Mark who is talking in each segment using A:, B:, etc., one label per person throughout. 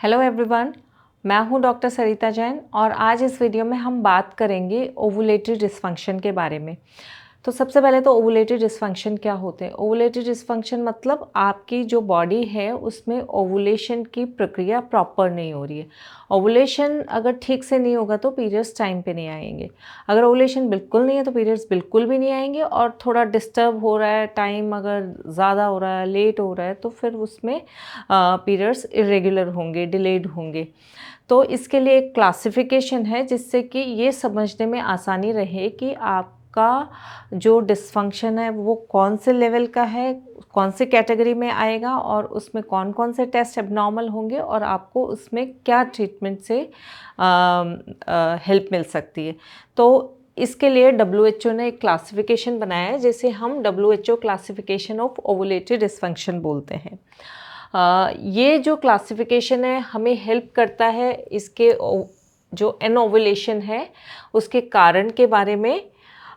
A: Hello everyone, मैं हूं doctor सरिता जैन और आज इस वीडियो में हम बात करेंगे ओवुलेटरी डिस्फंक्शन के बारे में। तो सबसे पहले तो ओवुलेटरी डिस्फंक्शन क्या होते हैं? ओवुलेटरी डिस्फंक्शन मतलब आपकी जो बॉडी है उसमें ओवुलेशन की प्रक्रिया प्रॉपर नहीं हो रही है। ओवुलेशन अगर ठीक से नहीं होगा तो पीरियड्स टाइम पे नहीं आएंगे। अगर ओवुलेशन बिल्कुल नहीं है तो पीरियड्स बिल्कुल भी नहीं आएंगे, और थोड़ा डिस्टर्ब हो रहा है, टाइम अगर ज़्यादा हो रहा है, लेट हो रहा है, तो फिर उसमें पीरियड्स इरेगुलर होंगे, डिलेड होंगे। तो इसके लिए एक क्लासिफिकेशन है जिससे कि ये समझने में आसानी रहे कि आपका जो डिस्फंक्शन है वो कौन से लेवल का है, कौन से कैटेगरी में आएगा, और उसमें कौन कौन से टेस्ट एबनॉर्मल होंगे और आपको उसमें क्या ट्रीटमेंट से हेल्प मिल सकती है। तो इसके लिए WHO ने एक क्लासिफिकेशन बनाया है जिसे हम WHO classification of ovulatory dysfunction बोलते हैं। ये जो क्लासिफिकेशन है हमें हेल्प करता है इसके जो एनओवुलेशन है उसके कारण के बारे में,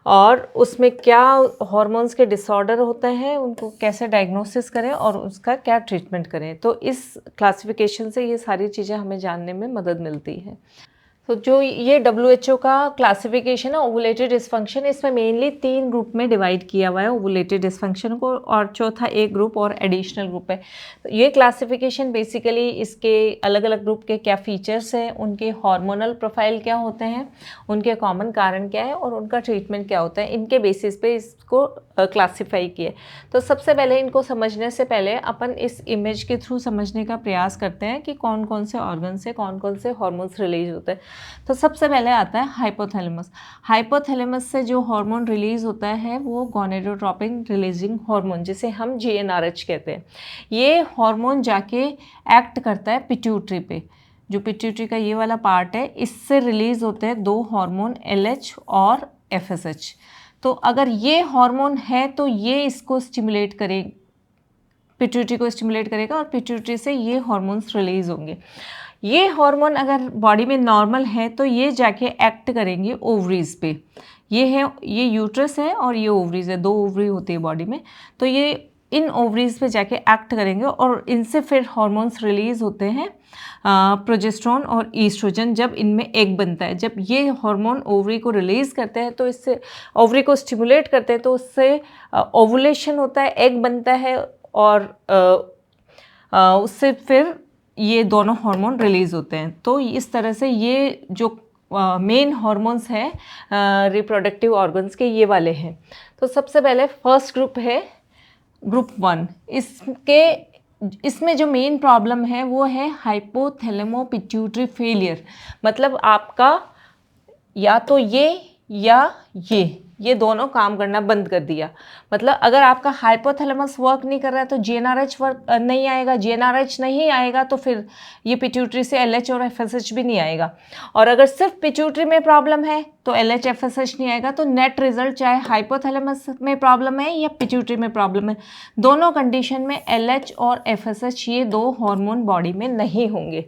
A: और उसमें क्या हार्मोन्स के डिसऑर्डर होते हैं, उनको कैसे डायग्नोसिस करें और उसका क्या ट्रीटमेंट करें। तो इस क्लासिफिकेशन से ये सारी चीज़ें हमें जानने में मदद मिलती है। तो जो ये WHO का क्लासिफिकेशन है ओवुलेटरी डिस्फंक्शन, इसमें मेनली 3 ग्रुप में डिवाइड किया हुआ है ओवुलेटरी डिस्फंक्शन को, और चौथा एक ग्रुप और एडिशनल ग्रुप है। तो ये क्लासिफिकेशन बेसिकली इसके अलग अलग ग्रुप के क्या फीचर्स हैं, उनके हार्मोनल प्रोफाइल क्या होते हैं, उनके कॉमन कारण क्या है और उनका ट्रीटमेंट क्या होता है, इनके बेसिस पे इसको क्लासीफाई किए। तो सबसे पहले इनको समझने से पहले अपन इस इमेज के थ्रू समझने का प्रयास करते हैं कि कौन कौन से ऑर्गन से कौन कौन से हार्मोन्स रिलीज होते हैं। तो सबसे पहले आता है हाइपोथैलेमस। हाइपोथैलेमस से जो हार्मोन रिलीज होता है वो गोनेडोट्रोपिन रिलीजिंग हार्मोन, जिसे हम GnRH कहते हैं। ये हार्मोन जाके एक्ट करता है पिट्यूटरी पे। जो पिट्यूटरी का ये वाला पार्ट है, इससे रिलीज होते हैं 2 हार्मोन LH और FSH। तो अगर ये हार्मोन है तो ये इसको स्टिमुलेट करेगा, पिट्यूटरी को स्टिमुलेट करेगा और पिट्यूटरी से ये हार्मोन्स रिलीज होंगे। ये हार्मोन अगर बॉडी में नॉर्मल है तो ये जाके एक्ट करेंगे ओवरीज पे। ये यूट्रस है और ये ओवरीज है, 2 ओवरी होती है बॉडी में। तो ये इन ओवरीज पे जाके एक्ट करेंगे और इनसे फिर हार्मोन्स रिलीज होते हैं, प्रोजेस्टेरोन और ईस्ट्रोजन, जब इनमें एग बनता है। जब ये हार्मोन ओवरी को रिलीज करते हैं तो इससे ओवरी को स्टिमुलेट करते हैं, तो उससे ओवुलेशन होता है, एग बनता है, और उससे फिर ये दोनों हार्मोन रिलीज होते हैं। तो इस तरह से ये जो मेन हार्मोन्स हैं रिप्रोडक्टिव ऑर्गन्स के, ये वाले हैं। तो सबसे पहले फर्स्ट ग्रुप है ग्रुप 1। इसमें जो मेन प्रॉब्लम है वो है हाइपोथैलेमो पिट्यूटरी फेलियर। मतलब आपका या तो ये या ये दोनों काम करना बंद कर दिया। मतलब अगर आपका हाइपोथैलेमस वर्क नहीं कर रहा है तो GnRH वर्क नहीं आएगा, GnRH नहीं आएगा तो फिर ये पिट्यूटरी से LH और FSH भी नहीं आएगा। और अगर सिर्फ पिट्यूटरी में प्रॉब्लम है तो LH FSH नहीं आएगा। तो नेट रिजल्ट, चाहे हाइपोथैलेमस में प्रॉब्लम है या पिट्यूटरी में प्रॉब्लम है, दोनों कंडीशन में LH और FSH ये 2 हार्मोन बॉडी में नहीं होंगे।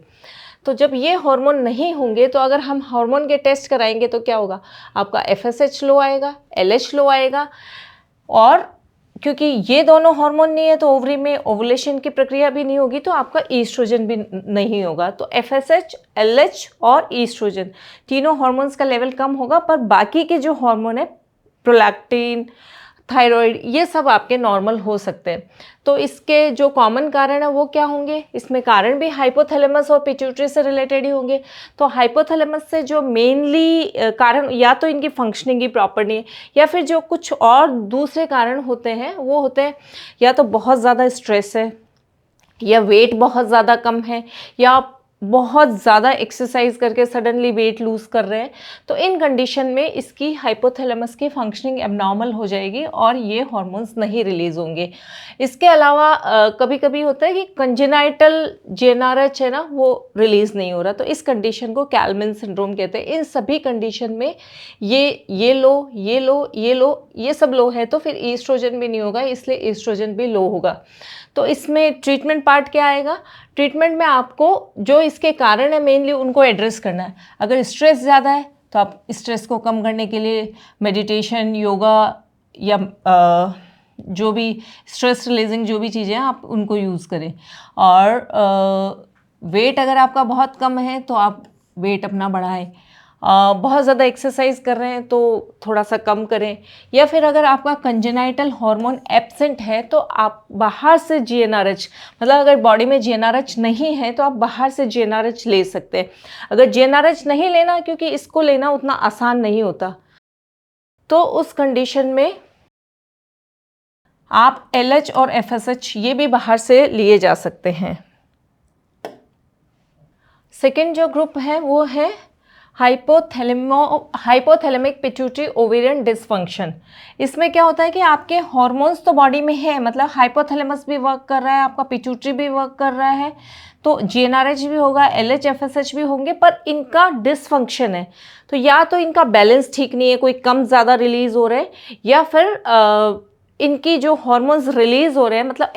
A: तो जब ये हार्मोन नहीं होंगे तो अगर हम हार्मोन के टेस्ट कराएंगे तो क्या होगा? आपका FSH लो आएगा, LH लो आएगा, और क्योंकि ये दोनों हार्मोन नहीं है तो ओवरी में ओवुलेशन की प्रक्रिया भी नहीं होगी, तो आपका ईस्ट्रोजन भी नहीं होगा। तो FSH, LH और ईस्ट्रोजन तीनों हार्मोन्स का लेवल कम होगा, पर बाकी के जो हार्मोन है, प्रोलैक्टिन, थायराइड, ये सब आपके नॉर्मल हो सकते हैं। तो इसके जो कॉमन कारण है वो क्या होंगे? इसमें कारण भी हाइपोथैलेमस और पिट्यूटरी से रिलेटेड ही होंगे। तो हाइपोथैलेमस से जो मेनली कारण, या तो इनकी फंक्शनिंग ही प्रॉपर नहीं है, या फिर जो कुछ और दूसरे कारण होते हैं वो होते हैं या तो बहुत ज़्यादा स्ट्रेस है, या वेट बहुत ज़्यादा कम है, या बहुत ज़्यादा एक्सरसाइज करके सडनली वेट लूज़ कर रहे हैं। तो इन कंडीशन में इसकी हाइपोथैलेमस की फंक्शनिंग एबनॉर्मल हो जाएगी और ये हार्मोन्स नहीं रिलीज होंगे। इसके अलावा कभी कभी होता है कि कंजेनाइटल GnRH है ना, वो रिलीज नहीं हो रहा, तो इस कंडीशन को कैल्मन सिंड्रोम कहते हैं। इन सभी कंडीशन में ये लो, ये लो, ये लो, ये सब लो है, तो फिर ईस्ट्रोजन भी नहीं होगा, इसलिए ईस्ट्रोजन भी लो होगा। तो इसमें ट्रीटमेंट पार्ट क्या आएगा? ट्रीटमेंट में आपको जो इसके कारण है मेनली उनको एड्रेस करना है। अगर स्ट्रेस ज़्यादा है तो आप स्ट्रेस को कम करने के लिए मेडिटेशन, योगा, या जो भी स्ट्रेस रिलीजिंग जो भी चीज़ें हैं आप उनको यूज़ करें। और वेट अगर आपका बहुत कम है तो आप वेट अपना बढ़ाएं, बहुत ज़्यादा एक्सरसाइज कर रहे हैं तो थोड़ा सा कम करें, या फिर अगर आपका कंजेनाइटल हार्मोन एब्सेंट है तो आप बाहर से जीएनआरएच, मतलब अगर बॉडी में जीएनआरएच नहीं है तो आप बाहर से जीएनआरएच ले सकते हैं। अगर जीएनआरएच नहीं लेना, क्योंकि इसको लेना उतना आसान नहीं होता, तो उस कंडीशन में आप एलएच और एफएसएच ये भी बाहर से लिए जा सकते हैं। सेकेंड जो ग्रुप है वो है हाइपोथैलेमिक पिट्यूटरी ओवेरियन डिसफंक्शन। इसमें क्या होता है कि आपके हॉर्मोन्स तो बॉडी में है, मतलब हाइपोथैलेमस भी वर्क कर रहा है, आपका पिट्यूटरी भी वर्क कर रहा है, तो जीएनआरएच भी होगा, एलएच एफएसएच भी होंगे, पर इनका डिसफंक्शन है। तो या तो इनका बैलेंस ठीक नहीं है, कोई कम ज़्यादा रिलीज हो रहा है, या फिर इनकी जो हार्मोन्स रिलीज हो रहे हैं, मतलब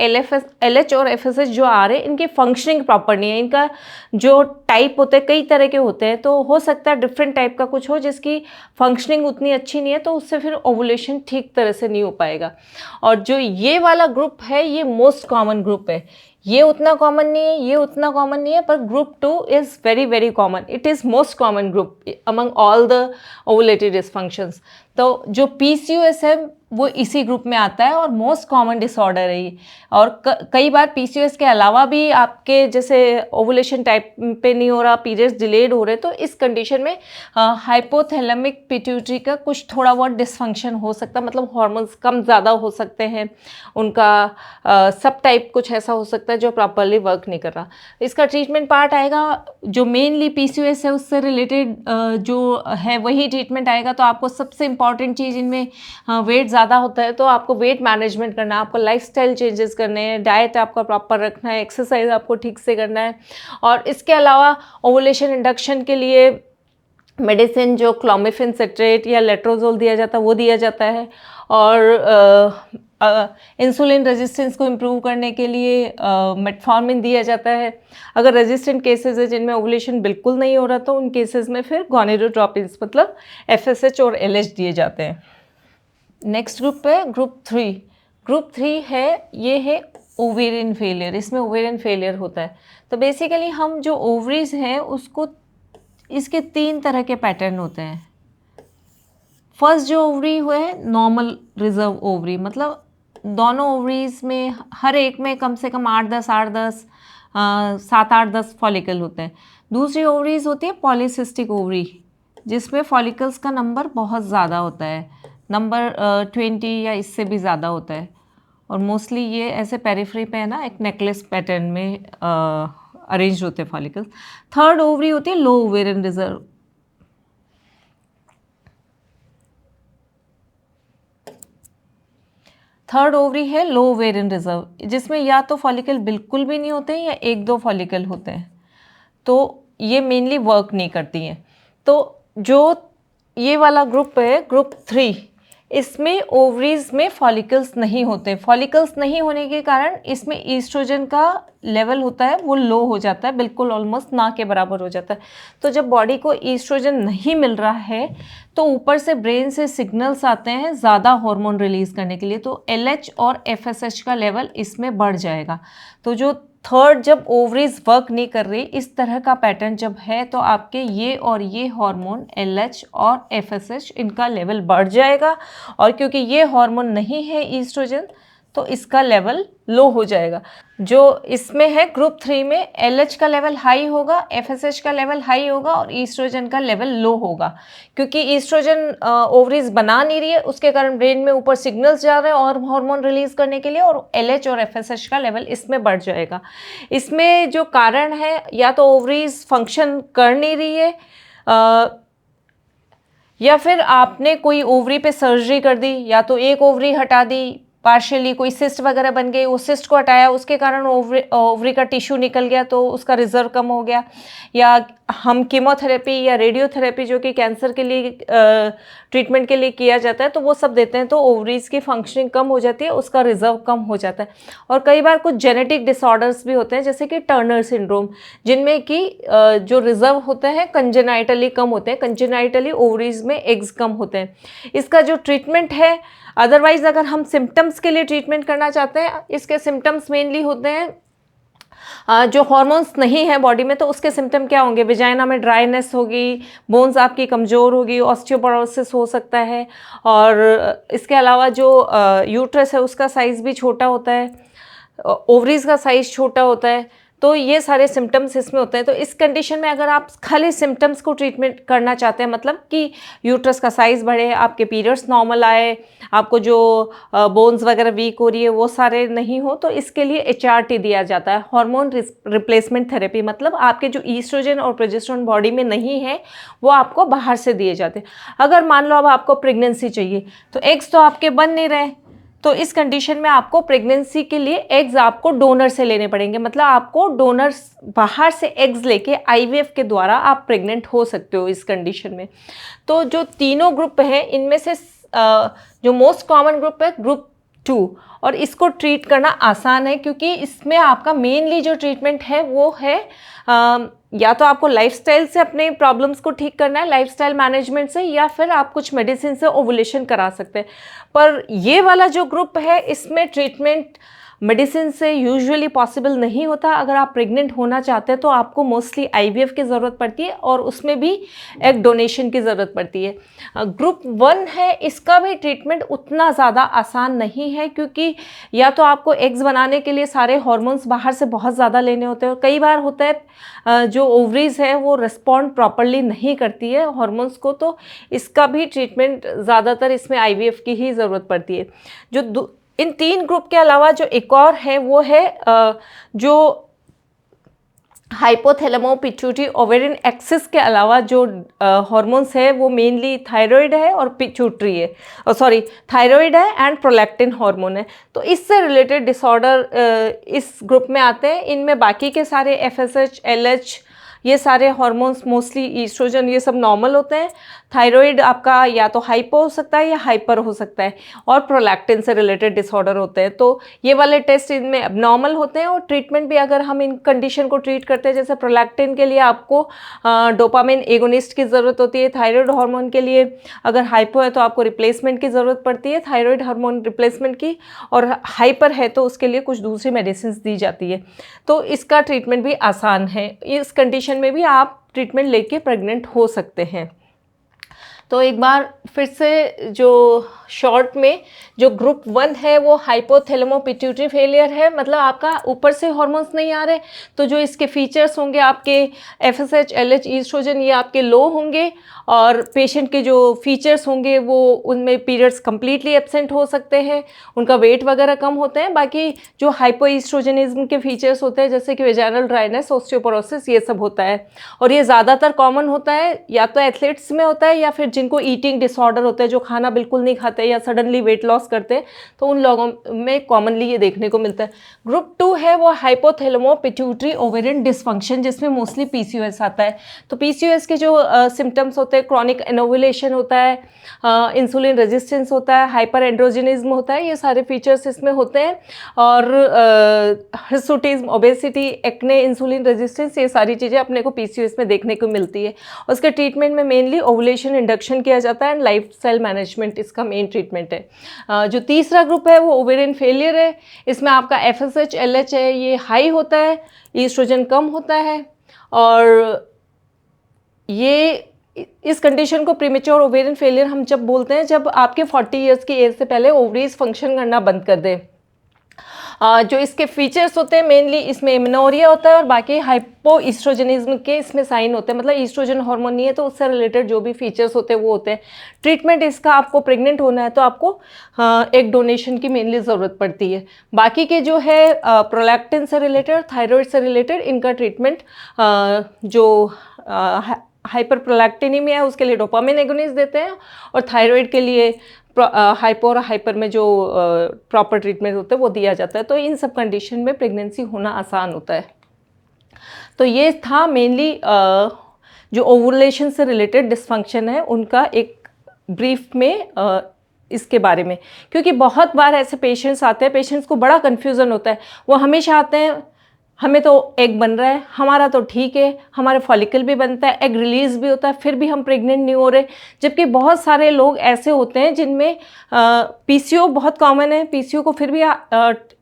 A: एलएच और एफएसएच जो आ रहे हैं, इनकी फंक्शनिंग प्रॉपर नहीं है। इनका जो टाइप होते हैं, कई तरह के होते हैं, तो हो सकता है डिफरेंट टाइप का कुछ हो जिसकी फंक्शनिंग उतनी अच्छी नहीं है, तो उससे फिर ओवुलेशन ठीक तरह से नहीं हो पाएगा। और जो ये वाला ग्रुप है ये मोस्ट कॉमन ग्रुप है, ये उतना कॉमन नहीं है, ये उतना कॉमन नहीं है, पर group 2 is very very common, it is most common group among all the ovulatory dysfunctions. तो जो पीसीओएस है वो इसी ग्रुप में आता है और मोस्ट कॉमन डिसऑर्डर है ये। और कई बार पीसीओएस के अलावा भी आपके जैसे ओवुलेशन टाइप पे नहीं हो रहा, पीरियड्स डिलेड हो रहे, तो इस कंडीशन में हाइपोथैलेमिक पिट्यूटरी का कुछ थोड़ा बहुत डिसफंक्शन हो सकता है, मतलब हार्मोन्स कम ज़्यादा हो सकते हैं, उनका सब टाइप कुछ ऐसा हो सकता है जो प्रॉपरली वर्क नहीं कर रहा। इसका ट्रीटमेंट पार्ट आएगा जो मेनली पीसीओएस है उससे रिलेटेड जो है वही ट्रीटमेंट आएगा। तो आपको सबसे इंपॉर्टेंट चीज़ इनमें वेट ज़्यादा होता है तो आपको वेट मैनेजमेंट करना है, आपको लाइफस्टाइल चेंजेस करने हैं, डाइट आपका प्रॉपर रखना है, एक्सरसाइज आपको ठीक से करना है। और इसके अलावा ओवुलेशन इंडक्शन के लिए मेडिसिन जो क्लोमिफेन सिट्रेट या लेट्रोजोल दिया जाता है वो दिया जाता है। और इंसुलिन रेजिस्टेंस को इम्प्रूव करने के लिए मेटफॉर्मिन दिया जाता है। अगर रेजिस्टेंट केसेस है जिनमें ओवुलेशन बिल्कुल नहीं हो रहा तो उन केसेस में फिर गोनेडोट्रोपिन्स मतलब एफएसएच और एलएच दिए जाते हैं। नेक्स्ट ग्रुप है ग्रुप 3। ग्रुप 3 है, ये है ओवेरियन फेलियर। इसमें ओवेरियन फेलियर होता है। तो बेसिकली हम जो ओवरीज हैं उसको, इसके 3 तरह के पैटर्न होते हैं। फर्स्ट जो ओवरी हुए नॉर्मल रिजर्व ओवरी, मतलब दोनों ओवरीज में हर एक में कम से कम 8-10 7-8-10 फॉलिकल होते हैं। दूसरी ओवरीज होती है पॉलीसिस्टिक ओवरी, जिसमें फॉलिकल्स का नंबर बहुत ज़्यादा होता है, नंबर 20 या इससे भी ज़्यादा होता है। और मोस्टली ये ऐसे पेरिफेरी पे है ना, एक नेकलेस पैटर्न में अरेंज होते हैं फॉलिकल्स। थर्ड ओवरी होती है लो ओवेरियन रिजर्व। थर्ड ओवरी है लो ओवेरियन रिजर्व, जिसमें या तो फॉलिकल बिल्कुल भी नहीं होते हैं या 1-2 फॉलिकल होते हैं, तो ये मेनली वर्क नहीं करती हैं। तो जो ये वाला ग्रुप है ग्रुप 3, इसमें ओवरीज में फॉलिकल्स नहीं होते। फॉलिकल्स नहीं होने के कारण इसमें ईस्ट्रोजन का लेवल होता है वो लो हो जाता है, बिल्कुल ऑलमोस्ट ना के बराबर हो जाता है। तो जब बॉडी को ईस्ट्रोजन नहीं मिल रहा है तो ऊपर से ब्रेन से सिग्नल्स आते हैं ज़्यादा हार्मोन रिलीज करने के लिए, तो एलएच और एफएसएच का लेवल इसमें बढ़ जाएगा। तो जो थर्ड, जब ओवरीज वर्क नहीं कर रही, इस तरह का पैटर्न जब है तो आपके ये और ये हार्मोन एलएच और एफएसएच इनका लेवल बढ़ जाएगा। और क्योंकि ये हार्मोन नहीं है ईस्ट्रोजन तो इसका लेवल लो हो जाएगा। जो इसमें है ग्रुप 3 में एलएच का लेवल हाई होगा, एफएसएच का लेवल हाई होगा और ईस्ट्रोजन का लेवल लो होगा। क्योंकि ईस्ट्रोजन ओवरीज बना नहीं रही है उसके कारण ब्रेन में ऊपर सिग्नल्स जा रहे हैं और हार्मोन रिलीज करने के लिए, और एलएच और एफएसएच का लेवल इसमें बढ़ जाएगा। इसमें जो कारण है, या तो ओवरीज फंक्शन कर नहीं रही है, या फिर आपने कोई ओवरी पे सर्जरी कर दी, या तो एक ओवरी हटा दी, पार्शियली कोई सिस्ट वगैरह बन गई, उस सिस्ट को हटाया उसके कारण ओवरी का टिश्यू निकल गया तो उसका रिजर्व कम हो गया, या हम कीमोथेरेपी या रेडियोथेरेपी जो कि कैंसर के लिए ट्रीटमेंट के लिए किया जाता है तो वो सब देते हैं तो ओवरीज की फंक्शनिंग कम हो जाती है, उसका रिजर्व कम हो जाता है। और कई बार कुछ जेनेटिक डिसऑर्डर्स भी होते हैं जैसे कि टर्नर सिंड्रोम, जिनमें कि जो रिजर्व होते हैं कंजेनाइटली कम होते हैं, कंजेनाइटली ओवरीज में एग्स कम होते हैं। इसका जो ट्रीटमेंट है, अदरवाइज अगर हम सिम्टम्स के लिए ट्रीटमेंट करना चाहते हैं, इसके सिम्टम्स मेनली होते हैं जो हॉर्मोन्स नहीं है बॉडी में तो उसके सिम्टम क्या होंगे? वेजाइना में ड्राइनेस होगी, बोन्स आपकी कमज़ोर होगी, ऑस्टियोपोरोसिस हो सकता है, और इसके अलावा जो यूट्रस है उसका साइज़ भी छोटा होता है, ओवरीज का साइज़ छोटा होता है। तो ये सारे सिम्टम्स इसमें होते हैं। तो इस कंडीशन में अगर आप खाली सिम्टम्स को ट्रीटमेंट करना चाहते हैं, मतलब कि यूट्रस का साइज़ बढ़े, आपके पीरियड्स नॉर्मल आए, आपको जो बोन्स वगैरह वीक हो रही है वो सारे नहीं हो, तो इसके लिए HRT दिया जाता है, हार्मोन रिप्लेसमेंट थेरेपी। मतलब आपके जो ईस्ट्रोजन और प्रोजेस्टेरोन बॉडी में नहीं है वो आपको बाहर से दिए जाते हैं। अगर मान लो अब आपको प्रेगनेंसी चाहिए, तो एग्स तो आपके बन नहीं रहे, तो इस कंडीशन में आपको प्रेगनेंसी के लिए एग्स आपको डोनर से लेने पड़ेंगे। मतलब आपको डोनर्स बाहर से एग्स लेके IVF के द्वारा आप प्रेग्नेंट हो सकते हो इस कंडीशन में। तो जो तीनों ग्रुप हैं इनमें से जो मोस्ट कॉमन ग्रुप है ग्रुप 2, और इसको ट्रीट करना आसान है क्योंकि इसमें आपका मेनली जो ट्रीटमेंट है वो है या तो आपको लाइफस्टाइल से अपने प्रॉब्लम्स को ठीक करना है, लाइफस्टाइल मैनेजमेंट से, या फिर आप कुछ मेडिसिन से ओवुलेशन करा सकते हैं। पर ये वाला जो ग्रुप है इसमें ट्रीटमेंट मेडिसिन से यूजुअली पॉसिबल नहीं होता। अगर आप प्रेग्नेंट होना चाहते हैं तो आपको मोस्टली IVF की ज़रूरत पड़ती है, और उसमें भी एग डोनेशन की ज़रूरत पड़ती है। ग्रुप 1 है, इसका भी ट्रीटमेंट उतना ज़्यादा आसान नहीं है क्योंकि या तो आपको एग्स बनाने के लिए सारे हार्मोन्स बाहर से बहुत ज़्यादा लेने होते हैं, और कई बार होता है जो ओवरीज है वो रिस्पॉन्ड प्रॉपरली नहीं करती है हार्मोन्स को, तो इसका भी ट्रीटमेंट ज़्यादातर इसमें IVF की ही ज़रूरत पड़ती है। जो इन 3 ग्रुप के अलावा जो एक और है वो है जो हाइपोथैलेमो पिट्यूटरी ओवेरियन एक्सिस के अलावा जो हार्मोन्स है वो मेनली थायराइड है और पिट्यूटरी है, थायराइड है एंड प्रोलैक्टिन हार्मोन है। तो इससे रिलेटेड डिसऑर्डर इस ग्रुप में आते हैं। इनमें बाकी के सारे FSH, LH, ये सारे हार्मोन्स, मोस्टली ईस्ट्रोजन, ये सब नॉर्मल होते हैं। थायराइड आपका या तो हाइपो हो सकता है या हाइपर हो सकता है, और प्रोलैक्टिन से रिलेटेड डिसऑर्डर होते हैं। तो ये वाले टेस्ट इनमें एबनॉर्मल होते हैं, और ट्रीटमेंट भी अगर हम इन कंडीशन को ट्रीट करते हैं, जैसे प्रोलैक्टिन के लिए आपको डोपामिन एगोनिस्ट की ज़रूरत होती है। थायराइड हार्मोन के लिए अगर हाइपो है तो आपको रिप्लेसमेंट की ज़रूरत पड़ती है, थायराइड हार्मोन रिप्लेसमेंट की, और हाइपर है तो उसके लिए कुछ दूसरी मेडिसिन दी जाती है। तो इसका ट्रीटमेंट भी आसान है। इस कंडीशन में भी आप ट्रीटमेंट लेके प्रेग्नेंट हो सकते हैं। तो एक बार फिर से जो शॉर्ट में जो ग्रुप 1 है वो हाइपोथैलेमो पिट्यूटरी फेलियर है, मतलब आपका ऊपर से हार्मोन्स नहीं आ रहे, तो जो इसके फीचर्स होंगे आपके FSH, LH, ईस्ट्रोजन, ये आपके लो होंगे, और पेशेंट के जो फीचर्स होंगे वो उनमें पीरियड्स कम्प्लीटली एब्सेंट हो सकते हैं, उनका वेट वगैरह कम होते हैं। बाकी जो हाइपो ईस्ट्रोजनिज्म के फीचर्स होते हैं जैसे कि वेजाइनल ड्राइनेस, ऑस्टियोपोरोसिस, ये सब होता है, और ये ज़्यादातर कॉमन होता है या तो एथलीट्स में होता है या फिर जिनको ईटिंग डिसऑर्डर होते हैं, जो खाना बिल्कुल नहीं खाते या सडनली वेट लॉस करते हैं, तो उन लोगों में कॉमनली ये देखने को मिलता है। ग्रुप 2 है वो हाइपोथैलेमो पिट्यूटरी ओवेरियन डिसफंक्शन, जिसमें मोस्टली PCOS आता है। तो PCOS के जो सिम्टम्स होते हैं, क्रॉनिक एनोवुलेशन होता है, इंसुलिन रेजिस्टेंस होता है, हाइपर एंड्रोजिनिज्म होता है, ये सारे फीचर्स इसमें होते हैं, और hirsutism, obesity, acne, insulin resistance, ये सारी चीज़ें अपने को PCOS में देखने को मिलती है। उसके ट्रीटमेंट में मेनली ओवुलेशन इंडक्शन किया जाता है एंड लाइफस्टाइल मैनेजमेंट इसका मेन ट्रीटमेंट है। जो तीसरा ग्रुप है वो ओवेरियन फेलियर है। इसमें आपका FSH, LH है, ये हाई होता है, ईस्ट्रोजन कम होता है, और ये इस कंडीशन को प्रीमेच्योर ओवेरियन फेलियर हम जब बोलते हैं जब आपके 40 ईयर्स की एज से पहले ओवरीज फंक्शन करना बंद कर दे। जो इसके फीचर्स होते हैं मेनली इसमें एमेनोरिया होता है, और बाकी हाइपो ईस्ट्रोजनिज्म के इसमें साइन होते हैं, मतलब ईस्ट्रोजन हार्मोन नहीं है तो उससे रिलेटेड जो भी फीचर्स होते हैं वो होते हैं। ट्रीटमेंट इसका, आपको प्रेग्नेंट होना है तो आपको एग डोनेशन की मेनली ज़रूरत पड़ती है। बाकी के जो है प्रोलैक्टिन से रिलेटेड, थायराइड से रिलेटेड, इनका ट्रीटमेंट जो हाइपर प्रोलैक्टिनीमिया है उसके लिए डोपामिन एगोनिस्ट देते हैं, और थायराइड के लिए हाइपो और हाइपर में जो प्रॉपर ट्रीटमेंट होता है वो दिया जाता है। तो इन सब कंडीशन में प्रेगनेंसी होना आसान होता है। तो ये था मेनली जो ओवुलेशन से रिलेटेड डिसफंक्शन है उनका एक ब्रीफ में इसके बारे में, क्योंकि बहुत बार ऐसे पेशेंट्स आते हैं, पेशेंट्स को बड़ा कन्फ्यूज़न होता है, वो हमेशा आते हैं हमें तो एग बन रहा है, हमारा तो ठीक है, हमारे फॉलिकल भी बनता है, एग रिलीज भी होता है, फिर भी हम प्रेग्नेंट नहीं हो रहे। जबकि बहुत सारे लोग ऐसे होते हैं जिनमें पीसीओ बहुत कॉमन है, पीसीओ को फिर भी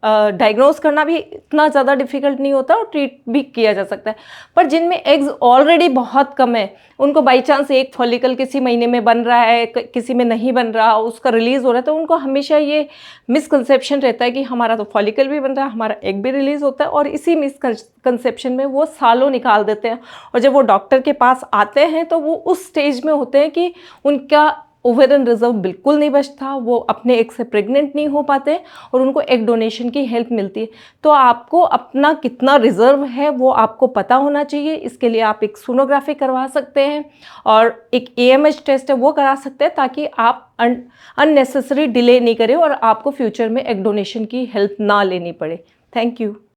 A: डायग्नोज करना भी इतना ज़्यादा डिफिकल्ट नहीं होता और ट्रीट भी किया जा सकता है। पर जिनमें एग्स ऑलरेडी बहुत कम है, उनको बाई चांस एक फॉलिकल किसी महीने में बन रहा है, किसी में नहीं बन रहा, उसका रिलीज हो रहा है, तो उनको हमेशा ये मिसकंसेप्शन रहता है कि हमारा तो फॉलिकल भी बन रहा है, हमारा एग भी रिलीज होता है, और इसी मिसकंसेप्शन में वो सालों निकाल देते हैं। और जब वो डॉक्टर के पास आते हैं तो वो उस स्टेज में होते हैं कि उनका ओवेरियन रिजर्व बिल्कुल नहीं बचता, वो अपने एग से प्रेग्नेंट नहीं हो पाते और उनको एग डोनेशन की हेल्प मिलती है। तो आपको अपना कितना रिजर्व है वो आपको पता होना चाहिए। इसके लिए आप एक सोनोग्राफी करवा सकते हैं और एक AMH टेस्ट है वो करा सकते हैं, ताकि आप अननेसेसरी डिले नहीं करें और आपको फ्यूचर में एग डोनेशन की हेल्प ना लेनी पड़े। Thank you.